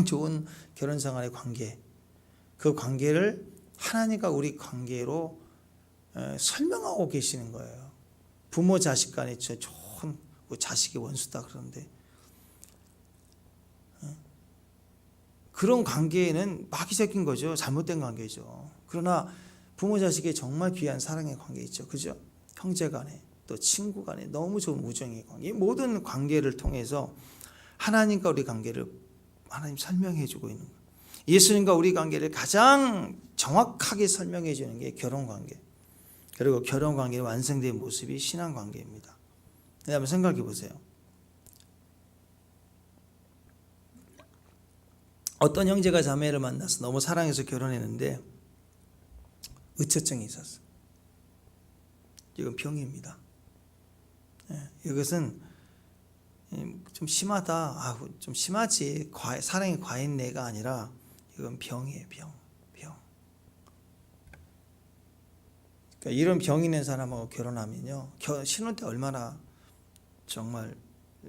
좋은 결혼생활의 관계, 그 관계를 하나님과 우리 관계로 설명하고 계시는 거예요. 부모 자식 간에 좋은, 자식이 원수다 그러는데 그런 관계는 마귀적인 거죠. 잘못된 관계죠. 그러나 부모 자식의 정말 귀한 사랑의 관계 있죠. 그죠? 형제 간에, 또 친구 간에 너무 좋은 우정의 관계. 이 모든 관계를 통해서 하나님과 우리 관계를 하나님 설명해 주고 있는 거예요. 예수님과 우리 관계를 가장 정확하게 설명해 주는 게 결혼 관계. 그리고 결혼 관계의 완성된 모습이 신앙 관계입니다. 한번 생각해 보세요. 어떤 형제가 자매를 만나서 너무 사랑해서 결혼했는데 의처증이 있었어. 이건 병입니다. 이것은 좀 심하다. 좀 심하지. 사랑이 과했네가 아니라 이건 병이에요. 병. 그러니까 이런 병 있는 사람하고 결혼하면요, 신혼 때 얼마나 정말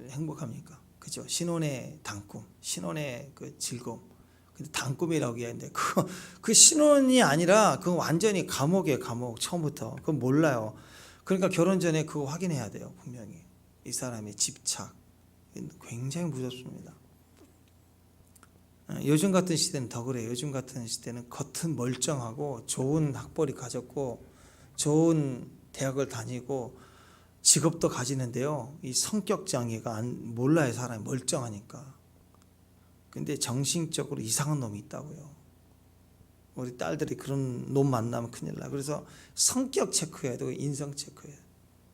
행복합니까? 그죠? 신혼의 단꿈, 신혼의 그 즐거움. 근데 단꿈이라고 얘기하는데 그 신혼이 아니라 그 완전히 감옥이에요. 감옥 처음부터. 그건 몰라요. 그러니까 결혼 전에 그거 확인해야 돼요. 분명히 이 사람의 집착 굉장히 무섭습니다. 요즘 같은 시대는 더 그래요. 요즘 같은 시대는 겉은 멀쩡하고 좋은 학벌이 가졌고 좋은 대학을 다니고 직업도 가지는데요, 이 성격 장애가 몰라요. 사람이 멀쩡하니까. 근데 정신적으로 이상한 놈이 있다고요. 우리 딸들이 그런 놈 만나면 큰일 나. 그래서 성격 체크해야 되고 인성 체크해야 돼.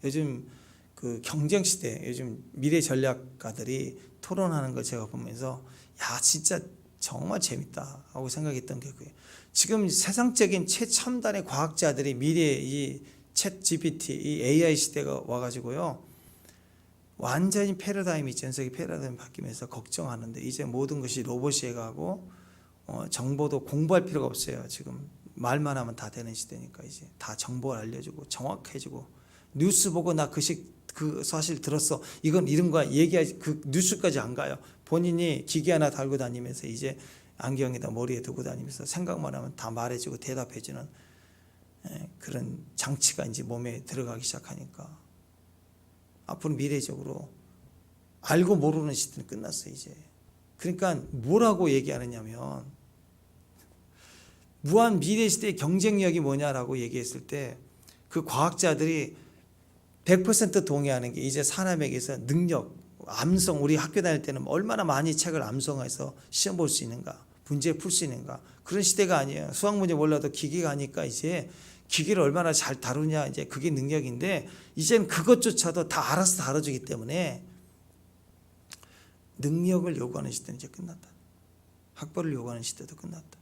요즘 그 경쟁 시대, 요즘 미래 전략가들이 토론하는 걸 제가 보면서 야, 진짜 정말 재밌다 하고 생각했던 게 그게 지금 세상적인 최첨단의 과학자들이 미래 이 챗 GPT, 이 AI 시대가 와가지고요, 완전히 패러다임이 전세계 패러다임이 바뀌면서 걱정하는데 이제 모든 것이 로봇이 해가고 정보도 공부할 필요가 없어요. 지금 말만 하면 다 되는 시대니까 이제 다 정보를 알려주고 정확해지고 뉴스 보고 나 그 사실 들었어. 이건 이런 거야. 얘기하지 그 뉴스까지 안 가요. 본인이 기계 하나 달고 다니면서 이제 안경에다 머리에 두고 다니면서 생각만 하면 다 말해주고 대답해주는 그런 장치가 이제 몸에 들어가기 시작하니까 앞으로 미래적으로 알고 모르는 시대는 끝났어요 이제. 그러니까 뭐라고 얘기하느냐면 무한 미래 시대의 경쟁력이 뭐냐라고 얘기했을 때 그 과학자들이 100% 동의하는 게 이제 사람에게서 능력, 암송, 우리 학교 다닐 때는 얼마나 많이 책을 암송해서 시험 볼 수 있는가, 문제 풀 수 있는가, 그런 시대가 아니에요. 수학 문제 몰라도 기계가 하니까 이제 기계를 얼마나 잘 다루냐, 이제 그게 능력인데 이제는 그것조차도 다 알아서 다뤄주기 때문에 능력을 요구하는 시대는 이제 끝났다. 학벌을 요구하는 시대도 끝났다.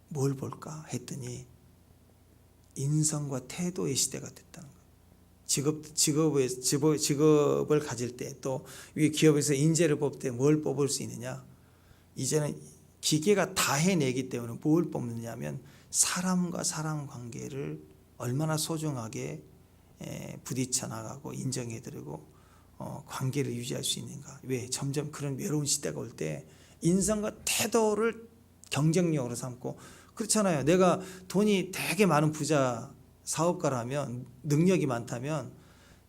뭘 볼까 했더니 인성과 태도의 시대가 됐다는 거예요. 직업을 가질 때 또 기업에서 인재를 뽑을 때 뭘 뽑을 수 있느냐. 이제는 기계가 다 해내기 때문에 뭘 뽑느냐면 사람과 사람 관계를 얼마나 소중하게 부딪혀 나가고 인정해드리고 관계를 유지할 수 있는가. 왜? 점점 그런 외로운 시대가 올 때 인성과 태도를 경쟁력으로 삼고, 그렇잖아요. 내가 돈이 되게 많은 부자 사업가라면, 능력이 많다면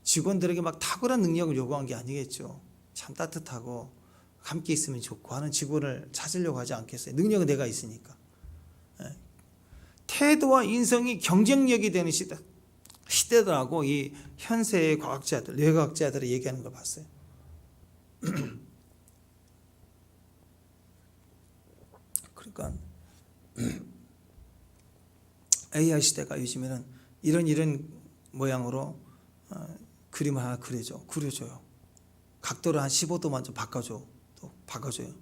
직원들에게 막 탁월한 능력을 요구한 게 아니겠죠. 참 따뜻하고 함께 있으면 좋고 하는 직원을 찾으려고 하지 않겠어요. 능력은 내가 있으니까. 태도와 인성이 경쟁력이 되는 시대더라고. 이 현세의 과학자들, 뇌과학자들이 얘기하는 걸 봤어요. 그러니까 AI 시대가 요즘에는 이런 모양으로 그림을 하나 그려줘요. 각도를 한 15도만 좀 바꿔줘요.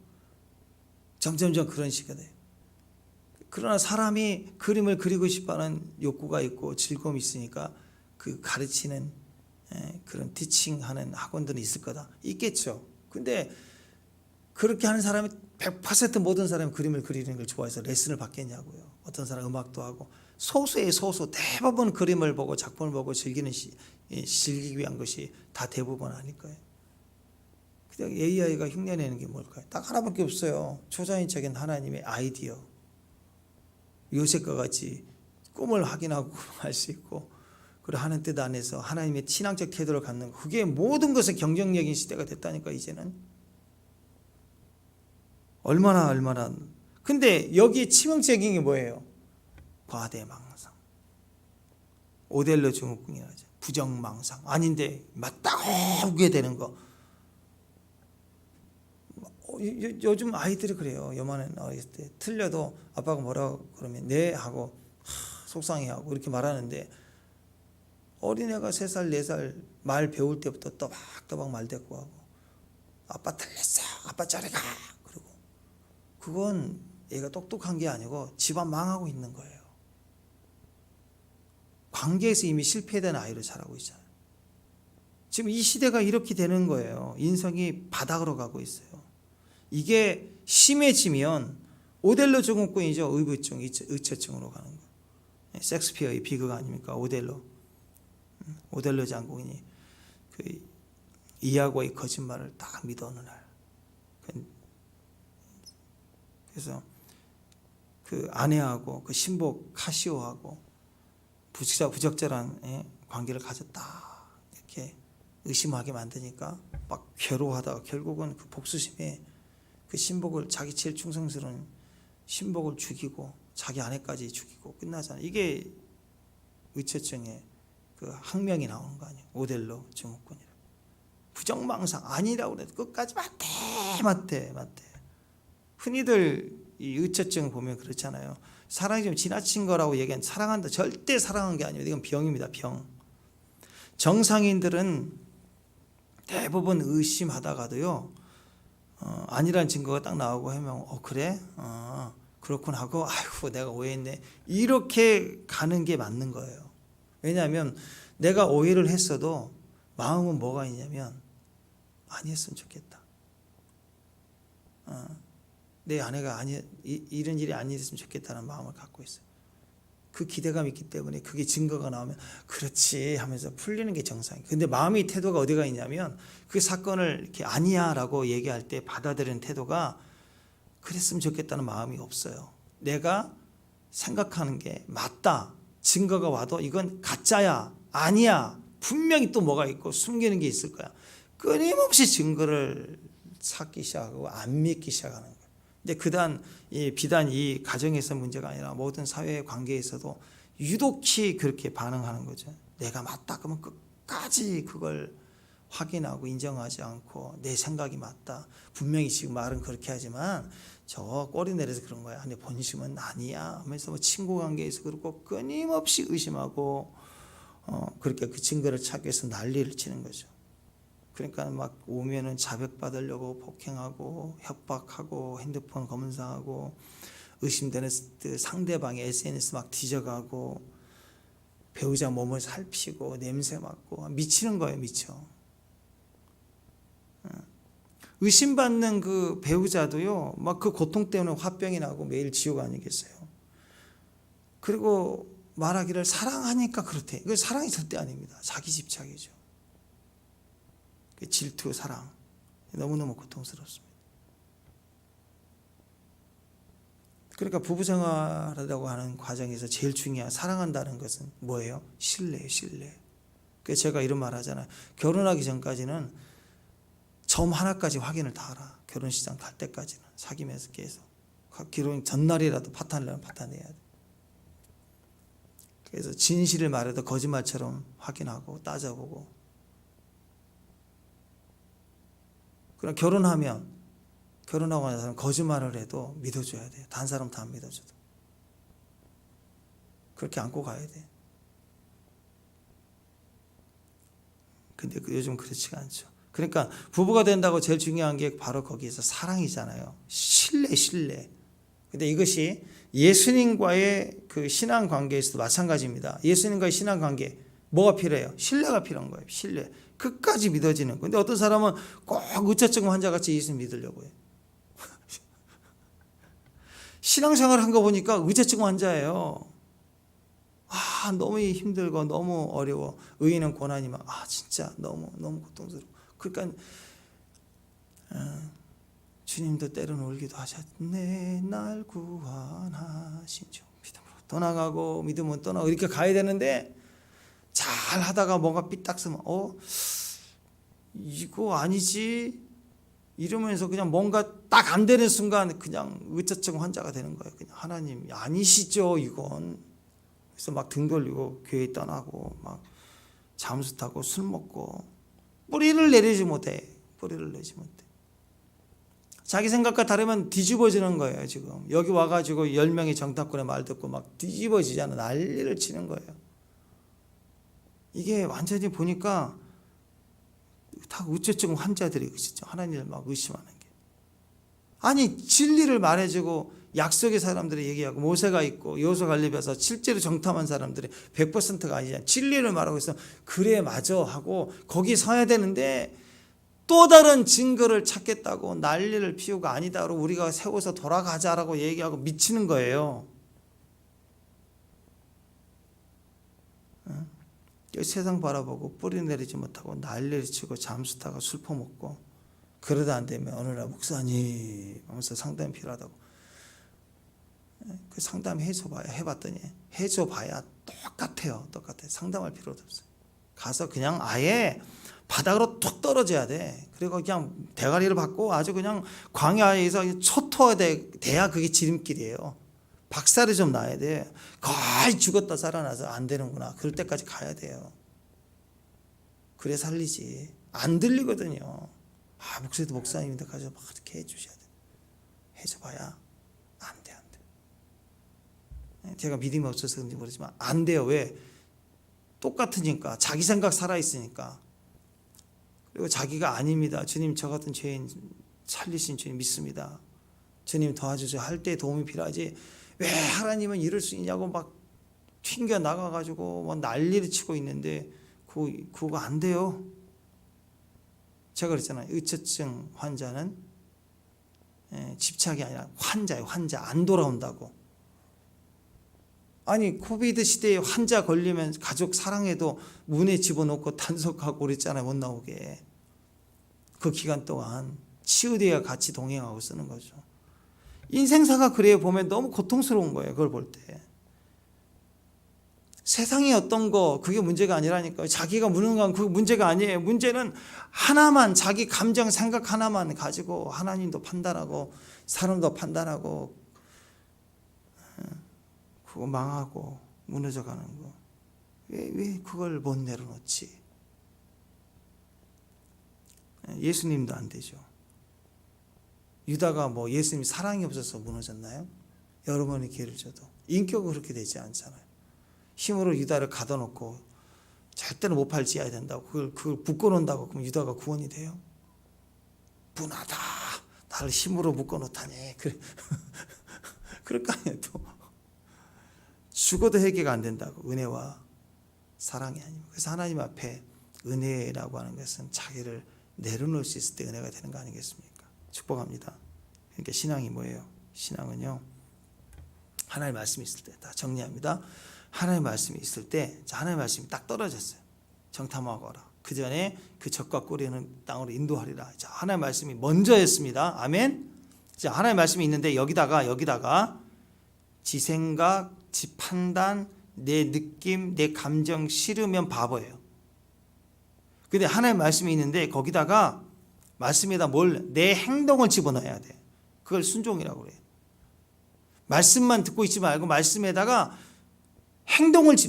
점점점 그런 식이 돼요. 그러나 사람이 그림을 그리고 싶어하는 욕구가 있고 즐거움이 있으니까 그 가르치는 그런 티칭하는 학원들이 있을 거다. 있겠죠. 근데 그렇게 하는 사람이 100% 모든 사람이 그림을 그리는 걸 좋아해서 레슨을 받겠냐고요. 어떤 사람 음악도 하고. 소수의 소수. 대부분 그림을 보고 작품을 보고 즐기기 위한 것이 다 대부분 아닐 거예요. 그냥 AI가 흉내내는 게 뭘까요? 딱 하나밖에 없어요. 초자연적인 하나님의 아이디어. 요셉과 같이 꿈을 확인하고 할 수 있고, 그리고 하는 뜻 안에서 하나님의 신앙적 태도를 갖는 거. 그게 모든 것의 경쟁력인 시대가 됐다니까 이제는. 얼마나. 근데 여기 치명적인 게 뭐예요? 과대망상. 오델로 증후군이라죠. 부정망상. 아닌데 맞다고 하게 되는 거. 요즘 아이들이 그래요. 요만한 어렸을 때 틀려도 아빠가 뭐라고 그러면 네 하고 속상해하고 이렇게 말하는데, 어린애가 3살 4살 말 배울 때부터 또박또박 말대꾸하고 아빠 틀렸어. 아빠 저리 가. 그러고 그건 얘가 똑똑한 게 아니고 집안 망하고 있는 거예요. 관계에서 이미 실패된 아이로 자라고 있잖아요. 지금 이 시대가 이렇게 되는 거예요. 인성이 바닥으로 가고 있어요. 이게 심해지면 오델로 증후군이죠. 의부증, 의처증으로 가는 거. 섹스피어의 비극 아닙니까? 오델로 장군이 그 이하고의 거짓말을 딱 믿어 어느 날. 그래서 그 아내하고 그 신복 카시오하고 부적절한 관계를 가졌다 이렇게 의심하게 만드니까 막 괴로워하다가 결국은 그 복수심에 그 신복을, 자기 제일 충성스러운 신복을 죽이고 자기 아내까지 죽이고 끝나잖아요. 이게 의처증의 그 학명이 나오는 거 아니에요. 오델로 증후군이라. 부정망상 아니라고 그래도 끝까지 맞대. 흔히들 이 의처증 보면 그렇잖아요. 사랑이 좀 지나친 거라고 얘기하는, 사랑한다. 절대 사랑한 게 아니에요. 이건 병입니다. 병. 정상인들은 대부분 의심하다가도요, 아니라는 증거가 딱 나오고 하면 그래? 그렇군 하고 아이고 내가 오해했네. 이렇게 가는 게 맞는 거예요. 왜냐하면 내가 오해를 했어도 마음은 뭐가 있냐면 아니었으면 좋겠다. 내 아내가 이런 일이 아니었으면 좋겠다는 마음을 갖고 있어요. 그 기대감이 있기 때문에 그게 증거가 나오면 그렇지 하면서 풀리는 게 정상이에요. 근데 마음의 태도가 어디가 있냐면 그 사건을 이렇게 아니야 라고 얘기할 때 받아들이는 태도가 그랬으면 좋겠다는 마음이 없어요. 내가 생각하는 게 맞다. 증거가 와도 이건 가짜야. 아니야. 분명히 또 뭐가 있고 숨기는 게 있을 거야. 끊임없이 증거를 찾기 시작하고 안 믿기 시작하는 거예요. 근데 비단 이 가정에서 문제가 아니라 모든 사회 관계에서도 유독히 그렇게 반응하는 거죠. 내가 맞다 그러면 끝까지 그걸 확인하고 인정하지 않고 내 생각이 맞다. 분명히 지금 말은 그렇게 하지만 저 꼬리 내려서 그런 거야. 근데 본심은 아니야 하면서 친구 관계에서 그렇고 끊임없이 의심하고 그렇게 그 증거를 찾기 위해서 난리를 치는 거죠. 그러니까 막 오면은 자백받으려고 폭행하고 협박하고 핸드폰 검사하고 의심되는 상대방의 SNS 막 뒤져가고 배우자 몸을 살피고 냄새 맡고 미치는 거예요. 미쳐. 의심받는 그 배우자도요 막 그 고통 때문에 화병이 나고 매일 지옥 아니겠어요. 그리고 말하기를 사랑하니까 그렇대. 이거 사랑이 절대 아닙니다. 자기 집착이죠. 질투, 사랑. 너무너무 고통스럽습니다. 그러니까 부부생활하다고 하는 과정에서 제일 중요한 사랑한다는 것은 뭐예요? 신뢰예요. 신뢰. 그래서 제가 이런 말 하잖아요. 결혼하기 전까지는 점 하나까지 확인을 다 하라. 결혼식장 갈 때까지는 사귀면서 계속. 결혼 전날이라도 파탄내야 돼. 그래서 진실을 말해도 거짓말처럼 확인하고 따져보고. 그럼 결혼하고 나서는 거짓말을 해도 믿어줘야 돼요. 다른 사람 다 안 믿어줘도. 그렇게 안고 가야 돼. 근데 요즘 그렇지가 않죠. 그러니까 부부가 된다고 제일 중요한 게 바로 거기에서 사랑이잖아요. 신뢰. 근데 이것이 예수님과의 그 신앙 관계에서도 마찬가지입니다. 예수님과의 신앙 관계 뭐가 필요해요? 신뢰가 필요한 거예요. 신뢰. 끝까지 믿어지는 거예요. 근데 어떤 사람은 꼭 의처증 환자같이 예수님 믿으려고 해요. 신앙생활 한 거 보니까 의처증 환자예요. 너무 힘들고 너무 어려워. 의인은 고난이 막 진짜 너무 고통스러워. 그러니까 주님도 때로는 울기도 하셨네. 날 구원하신 주. 믿음으로 떠나가고 믿음은 떠나고 이렇게 가야 되는데 잘 하다가 뭔가 삐딱서면 이거 아니지 이러면서 그냥 뭔가 딱 안 되는 순간 그냥 의처증 환자가 되는 거예요. 그냥 하나님 아니시죠 이건. 그래서 막 등 돌리고 교회 떠나고 막 잠수 타고 술 먹고 뿌리를 내리지 못해. 자기 생각과 다르면 뒤집어지는 거예요. 지금 여기 와가지고 10명의 정탐꾼의 말 듣고 막 뒤집어지잖아. 난리를 치는 거예요. 이게 완전히 보니까 다 우체증 환자들이 진짜 하나님을 막 의심하는 게. 아니 진리를 말해주고 약속의 사람들이 얘기하고 모세가 있고 여호수아 갈렙에서 실제로 정탐한 사람들이 100%가 아니잖아요. 진리를 말하고 있어. 그래 맞아 하고 거기 서야 되는데 또 다른 증거를 찾겠다고 난리를 피우고 아니다로 우리가 세워서 돌아가자라고 얘기하고 미치는 거예요. 세상 바라보고 뿌리 내리지 못하고 난리를 치고 잠수 타고 술 퍼먹고 그러다 안 되면 어느 날 목사님 하면서 상담이 필요하다고. 그 상담 해봤더니 해줘봐야 똑같아요. 상담할 필요도 없어요. 가서 그냥 아예 바닥으로 툭 떨어져야 돼. 그리고 그냥 대가리를 받고 아주 그냥 광야에서 초토화돼야 그게 지름길이에요. 박살이 좀 나야 돼. 거의 죽었다 살아나서 안 되는구나. 그럴 때까지 가야 돼요. 그래 살리지. 안 들리거든요. 목소리도 목사님인데 가서 막 이렇게 해주셔야 돼. 해줘봐야 안 돼. 제가 믿음이 없어서 그런지 모르지만 안 돼요. 왜? 똑같으니까. 자기 생각 살아있으니까. 그리고 자기가 아닙니다. 주님 저 같은 죄인 살리신 주님 믿습니다. 주님 도와주세요 할 때 도움이 필요하지. 왜 하나님은 이럴 수 있냐고 막 튕겨 나가가지고 뭐 난리를 치고 있는데 그거 안 돼요. 제가 그랬잖아요. 의처증 환자는 집착이 아니라 환자예요. 환자 안 돌아온다고. 아니 코비드 시대에 환자 걸리면 가족 사랑해도 문에 집어넣고 단속하고 그랬잖아요. 못 나오게. 그 기간 동안 치유대와 같이 동행하고 쓰는 거죠. 인생사가 그래요. 보면 너무 고통스러운 거예요. 그걸 볼 때. 세상의 어떤 거 그게 문제가 아니라니까요. 자기가 무능한 그 문제가 아니에요. 문제는 하나만 자기 감정 생각 하나만 가지고 하나님도 판단하고 사람도 판단하고 그거 망하고 무너져가는 거. 왜 그걸 못 내려놓지? 예수님도 안 되죠. 유다가 뭐 예수님 사랑이 없어서 무너졌나요? 여러 번의 기회를 줘도 인격은 그렇게 되지 않잖아요. 힘으로 유다를 가둬놓고 절대로 못 팔지어야 된다고 그걸 묶어놓는다고 그럼 유다가 구원이 돼요? 분하다. 나를 힘으로 묶어놓다니. 그래. 그럴 거 아니에요. 또 죽어도 해결가 안 된다고. 은혜와 사랑이 아니고. 그래서 하나님 앞에 은혜라고 하는 것은 자기를 내려놓을 수 있을 때 은혜가 되는 거 아니겠습니까? 축복합니다. 그러니까 신앙이 뭐예요? 신앙은요, 하나님의 말씀이 있을 때, 다 정리합니다. 하나님의 말씀이 있을 때, 하나님의 말씀이 딱 떨어졌어요. 정탐하거라. 그 전에 그 적과 꼬리는 땅으로 인도하리라. 자, 하나님의 말씀이 먼저였습니다. 아멘. 자, 하나님의 말씀이 있는데 여기다가 지 생각, 지 판단, 내 느낌, 내 감정 싫으면 바보예요. 근데 하나님의 말씀이 있는데 거기다가 말씀에다 내 행동을 집어넣어야 돼. 그걸 순종이라고 그래요. 말씀만 듣고 있지 말고 말씀에다가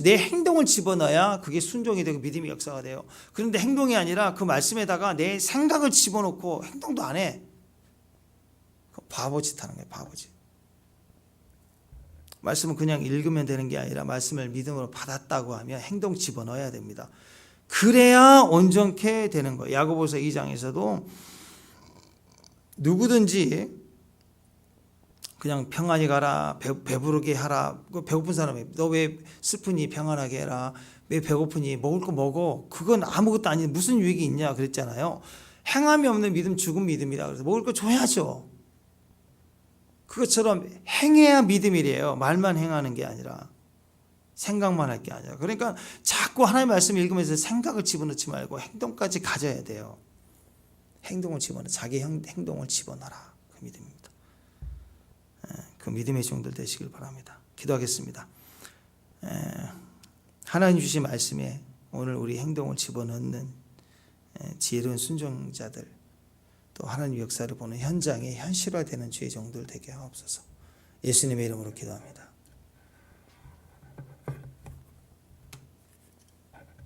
내 행동을 집어넣어야 그게 순종이 되고 믿음의 역사가 돼요. 그런데 행동이 아니라 그 말씀에다가 내 생각을 집어넣고 행동도 안 해. 바보짓 하는 거예요. 바보짓. 말씀은 그냥 읽으면 되는 게 아니라 말씀을 믿음으로 받았다고 하면 행동 집어넣어야 됩니다. 그래야 온전케 되는 거예요. 야고보서 2장에서도 누구든지 그냥 평안히 가라, 배부르게 하라. 배고픈 사람이 너 왜 슬프니 평안하게 해라. 왜 배고프니 먹을 거 먹어. 그건 아무것도 아닌 무슨 유익이 있냐 그랬잖아요. 행함이 없는 믿음 죽은 믿음이라 그래서 먹을 거 줘야죠. 그것처럼 행해야 믿음이래요. 말만 행하는 게 아니라 생각만 할 게 아니라. 그러니까 자꾸 하나님의 말씀을 읽으면서 생각을 집어넣지 말고 행동까지 가져야 돼요. 행동을 자기 행동을 집어넣어라. 그 믿음입니다. 그 믿음의 종들 되시길 바랍니다. 기도하겠습니다. 하나님 주신 말씀에 오늘 우리 행동을 집어넣는 지혜로운 순종자들, 또 하나님 역사를 보는 현장에 현실화되는 주의 종들 되게 하옵소서. 예수님의 이름으로 기도합니다.